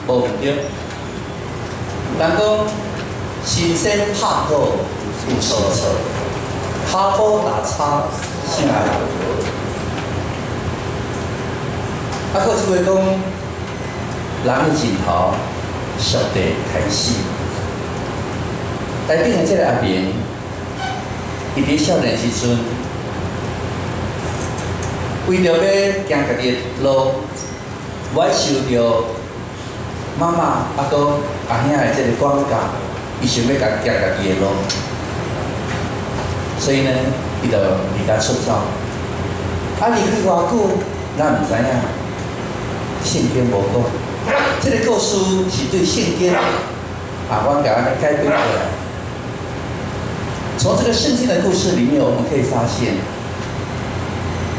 无毋对。人讲新鲜拍鼓有错错，骹鼓打叉啥人无？啊，搁一位讲人的尽头，上帝开始。内顶的这个阿明，伊伫少年时阵，为着要行家己的路，我受着妈妈阿哥阿兄的这个管教，伊想要行家己的路，所以呢，伊就离家出走。啊，离开偌久，咱毋知影，圣经无讲，这个故事是对圣经阮甲安尼改编过来。从这个圣经的故事里面，我们可以发现，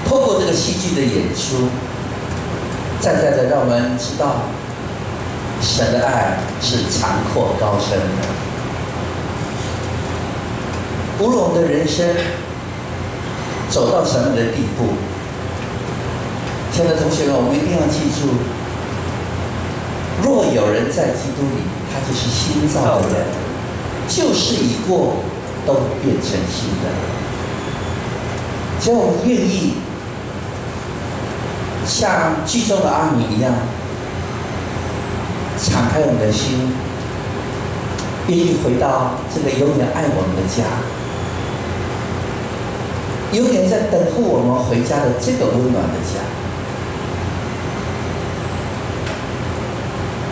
透过这个戏剧的演出，再的让我们知道，神的爱是长阔高深的。无论我们的人生走到什么样的地步，亲爱的同学们，我们一定要记住，若有人在基督里，他就是新造的人，旧事已过，都变成新的。只要我们愿意像剧中的阿米一样，敞开我们的心，愿意回到这个永远爱我们的家，永远在等候我们回家的这个温暖的家，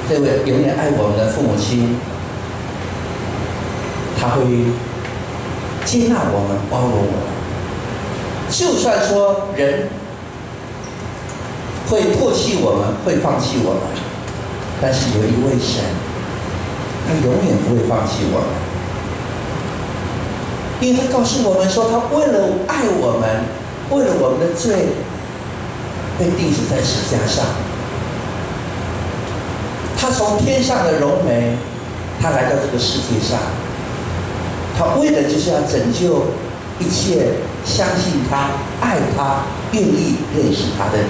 这位永远爱我们的父母亲，他会接纳我们，包容我们。就算说人会唾弃我们，会放弃我们，但是有一位神，他永远不会放弃我们，因为他告诉我们说，他为了爱我们，为了我们的罪，被钉死在十字架上。他从天上的荣美，他来到这个世界上，他为的就是要拯救一切相信他、爱他、愿意认识他的人。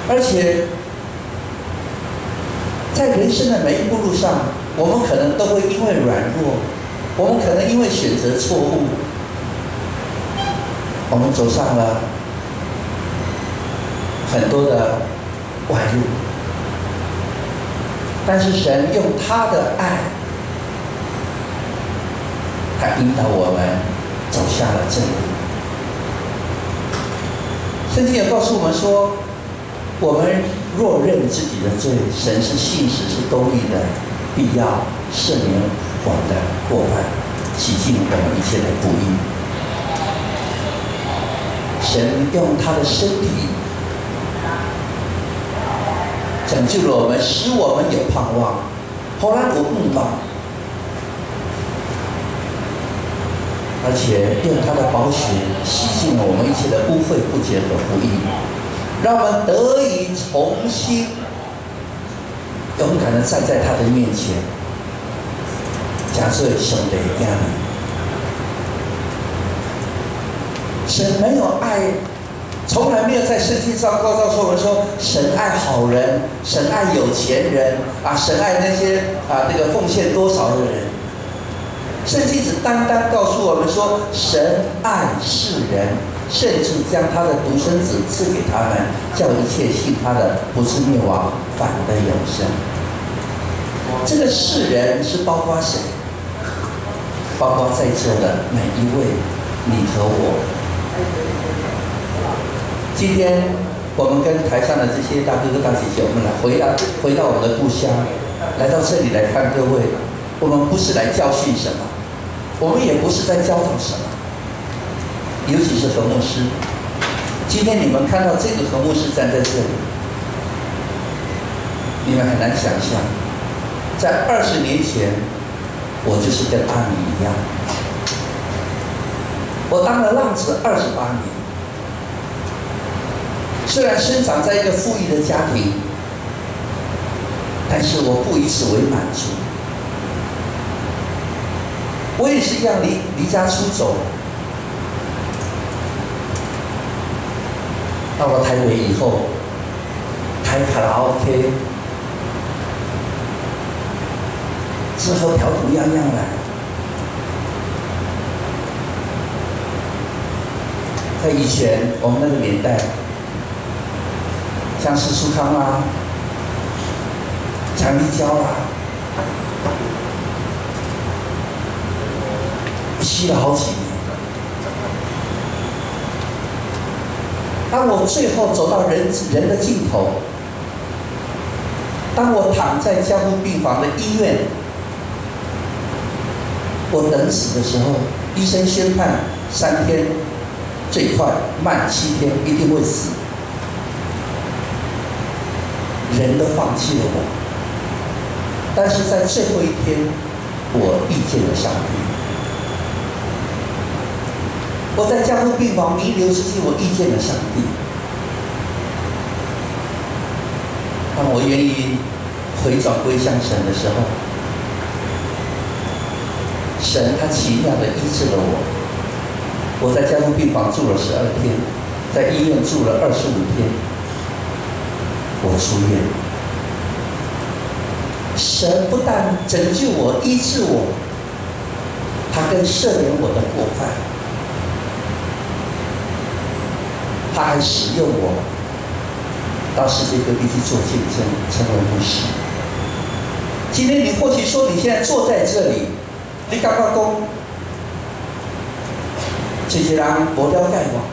而且，在人生的每一步路上，我们可能都会因为软弱，我们可能因为选择错误，我们走上了很多的外路。但是神用他的爱，他引导我们走向了正路。圣经也告诉我们说，我们若认自己的罪，神是信实是公义的，必要赦免我们的过犯，洗净我们一切的不义。神用他的身体拯救了我们，使我们有盼望，好让有盼望。而且用他的宝血洗净了我们一切的污秽、不洁和不义，让我们得以重新勇敢地站在他的面前，假设上帝的儿女。神没有爱，从来没有在圣经上告诉我们说，神爱好人，神爱有钱人啊，神爱那些这个奉献多少的人。圣经只单单告诉我们说，神爱世人，甚至将他的独生子赐给他们，叫一切信他的不是灭亡，反得永生。这个世人是包括谁？包括在座的每一位，你和我。今天我们跟台上的这些大哥哥大姐姐，我们来回到我们的故乡，来到这里来看各位。我们不是来教训什么，我们也不是在教导什么，尤其是何牧师。今天你们看到这个何牧师站在这里，你们很难想象，在20年前，我就是跟阿米一样，我当了浪子28年。虽然生长在一个富裕的家庭，但是我不以此为满足。我也是一样离家出走，到了台北以后，开卡拉 OK， 吃喝嫖赌样样来。在以前我们那个年代，像石树康啦、强力胶啦，吸了好几年。当我最后走到人的尽头，当我躺在加护病房的医院，我等死的时候，医生宣判3天，最快慢7天，一定会死。人都放弃了我，但是在最后一天，我遇见了上帝。我在加护病房弥留之际，我遇见了上帝。当我愿意回转归向神的时候，神他奇妙的医治了我。我在加护病房住了12天，在医院住了25天，我出院。神不但拯救我、医治我，他更赦免我的过犯。他还使用我到世界各地去做见证，成为牧师。今天你或许说你现在坐在这里，你刚刚讲，这些人无了解我，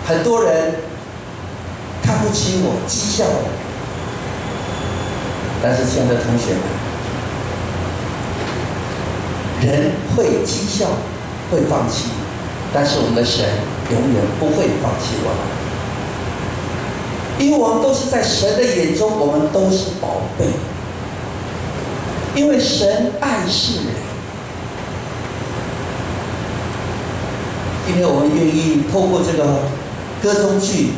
很多人看不起我，讥笑我。但是，亲爱的同学们，人会讥笑，会放弃，但是我们的神永远不会放弃我们。因为我们都是在神的眼中，我们都是宝贝。因为神爱世人。今天我们愿意透过这个歌中剧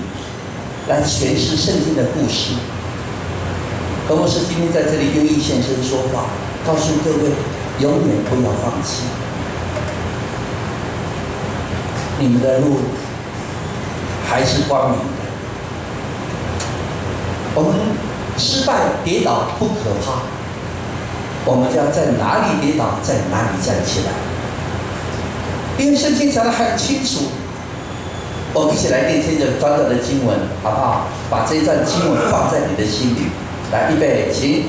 来诠释圣经的故事。何牧师今天在这里愿意现身说法，告诉各位，永远不要放弃。你们的路还是光明的。我们失败跌倒不可怕，我们要在哪里跌倒，在哪里站起来。因为圣经讲得很清楚，我们一起来念这个短短的经文，好不好？把这段经文放在你的心里。来，预备，请。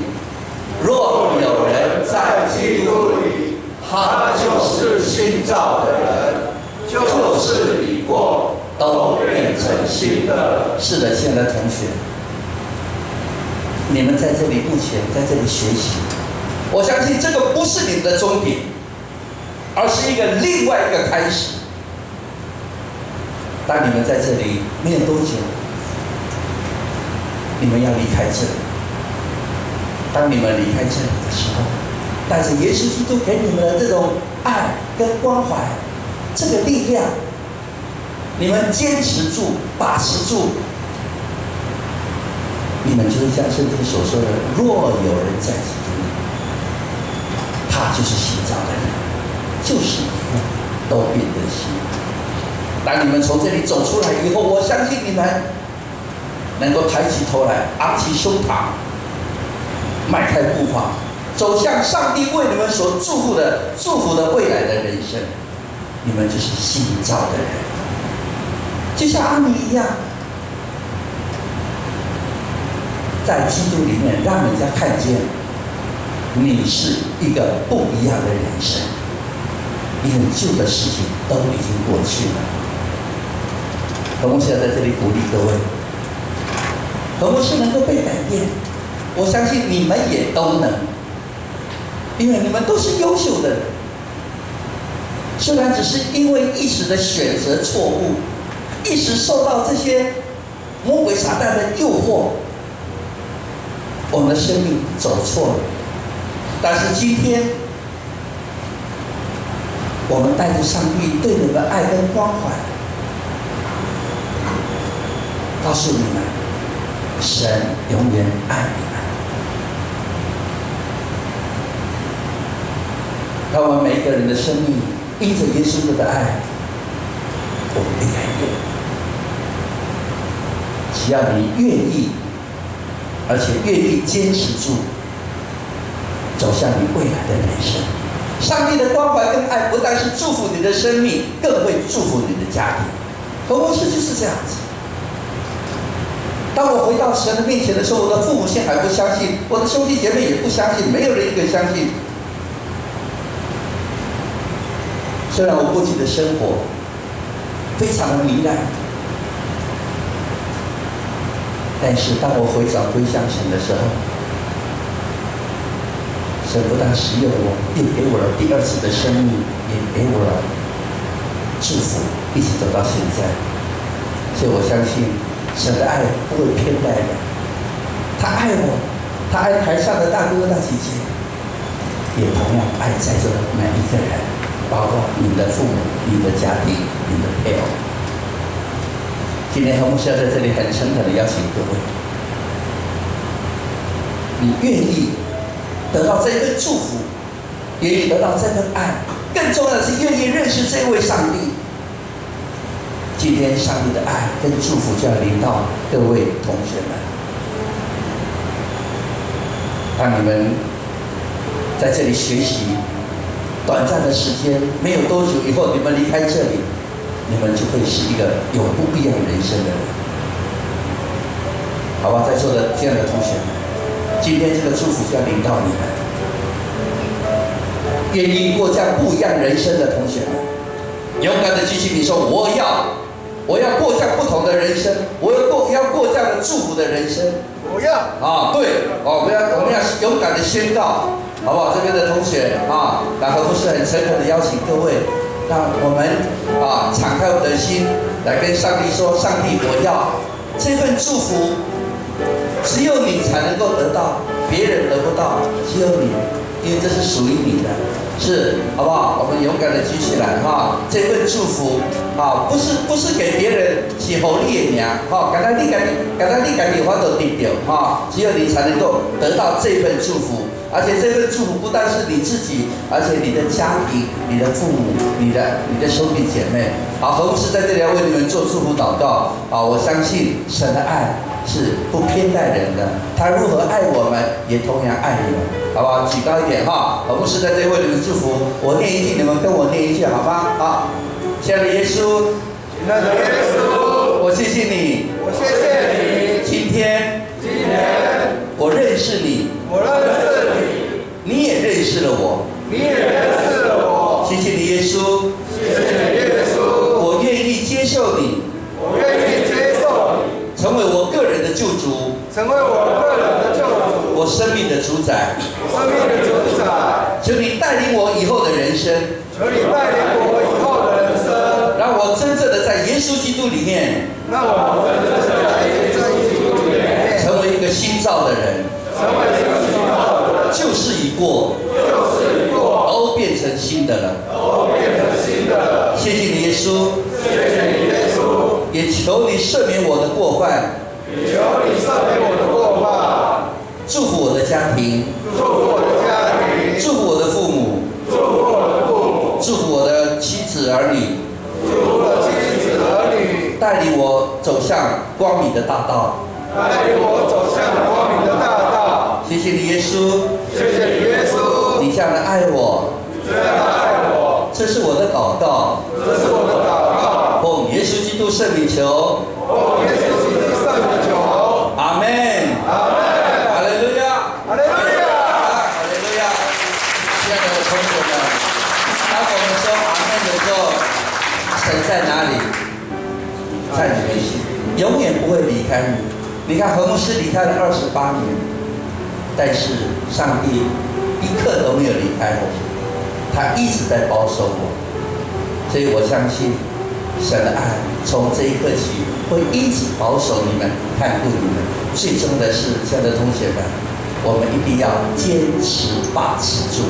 若有人在基督里，他就是新造的人，旧事已过，都变成新的。是的，亲爱的同学。你们在这里目前在这里学习，我相信这个不是你们的终点，而是一个另外一个开始。当你们在这里没有多久，你们要离开这里。当你们离开这里的时候，带着耶稣基督给你们的这种爱跟关怀，这个力量，你们坚持住，把持住。你们就是像圣经所说的，若有人在基督里，他就是新造的人，就是都变得新。当你们从这里走出来以后，我相信你们能够抬起头来，昂起胸膛，迈开步伐，走向上帝为你们所祝福的未来的人生。你们就是新造的人，就像阿米一样。在基督里面，让人家看见你是一个不一样的人生，因为旧的事情都已经过去了。何牧师要在这里鼓励各位，何牧师能够被改变，我相信你们也都能，因为你们都是优秀的人。虽然只是因为一时的选择错误，一时受到这些魔鬼撒旦的诱惑，我们的生命走错了，但是今天，我们带着上帝对你们的爱跟关怀，告诉你们，神永远爱你们。让我们每一个人的生命，因着耶稣的爱，我们被改变。只要你愿意而且愿意坚持住，走向你未来的人生。上帝的关怀跟爱不但是祝福你的生命，更会祝福你的家庭。何牧师就是这样子。当我回到神的面前的时候，我的父母亲还不相信，我的兄弟姐妹也不相信，没有人一个相信。虽然我过去的生活非常的糜烂，但是当我回转归向神的时候，神不但使用我，也给我了第二次的生命，也给我了祝福，一起走到现在。所以我相信神的爱不会偏待人，他爱我，他爱台上的大哥哥大姐姐，也同样爱在座的每一个人，包括你的父母、你的家庭、你的配偶。今天何牧师要在这里很诚恳的邀请各位，你愿意得到这份祝福，愿意得到这份爱，更重要的是愿意认识这位上帝。今天上帝的爱跟祝福就要临到各位同学们。当你们在这里学习短暂的时间，没有多久以后，你们离开这里，你们就会是一个有不一样人生的人。好吧，在座的这样的同学们，今天这个祝福就要临到你们。愿意过这样不一样人生的同学们，勇敢的举起你说：我要过这样不同的人生，我要过这样的祝福的人生。我要啊，对，我们要勇敢的宣告，好不好？这边的同学啊，然后不是很诚恳的邀请各位，让我们敞开我们的心，来跟上帝说：上帝，我要这份祝福，只有你才能够得到，别人得不到，只有你，因为这是属于你的。是，好不好？我们勇敢的举起来哈！这份祝福啊，不是给别人是好你的名哈，刚才你家己法都得到哈，只有你才能够得到这份祝福，而且这份祝福不但是你自己，而且你的家庭、你的父母、你的兄弟姐妹。好，何牧师在这里要为你们做祝福祷告啊！我相信神的爱是不偏待人的，他如何爱我们，也同样爱你们，好不好？举高一点哈！何牧师在这里为你们祝福，我念一句，你们跟我念一句，好吗？好，亲爱的耶稣，亲爱的耶稣，我谢谢你，我谢谢你，今天我认识你，我认识你，你也认识了我，你也认识了我，谢谢你耶稣，谢谢你耶稣，我愿意接受你，我愿意接受你，成为我个人的救主，成为我个人的救主，我生命的主宰，生命的主宰，求你带领我以后的人生，求你带领我以后的人生，让我真正的在耶稣基督里面，让我真正的在耶稣基督里面，成为一个新造的人，成为一个新造的人，旧事已过，都变成新的了，都变成新的了。谢谢你耶稣，谢谢你耶稣，也求你赦免我的过犯，也求你赦免我的过犯，祝福我的家庭，祝福我的家庭，祝福我的父母，祝福我的父母，祝福我的妻子儿女，祝福我的妻子儿女，带领我走向光明的大道。带领我走向光明的大道。谢谢你耶稣，谢谢你耶稣，你这样的爱我，这样的爱我，这是我的祷告，这是我的祷告。奉耶稣基督圣名求，奉耶稣基督圣名求。阿门，阿门。哈利路亚，哈利路亚，哈利路亚。亲爱的同学们，当我们说阿门的时候，神在哪里？在你内心，永远不会离开你。你看何牧师离开了28年，但是上帝一刻都没有离开我，他一直在保守我，所以我相信神的爱从这一刻起会一直保守你们，看顾你们。最重要的是，亲爱的同学们，我们一定要坚持把持住，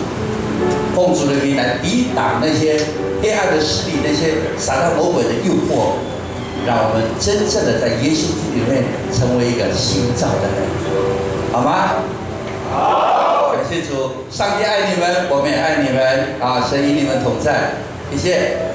奉主的名来抵挡那些黑暗的势力，那些撒旦魔鬼的诱惑。让我们真正的在耶稣基督里面成为一个新造的人，好吗？好，感谢主，上帝爱你们，我们也爱你们啊！神与你们同在，谢谢。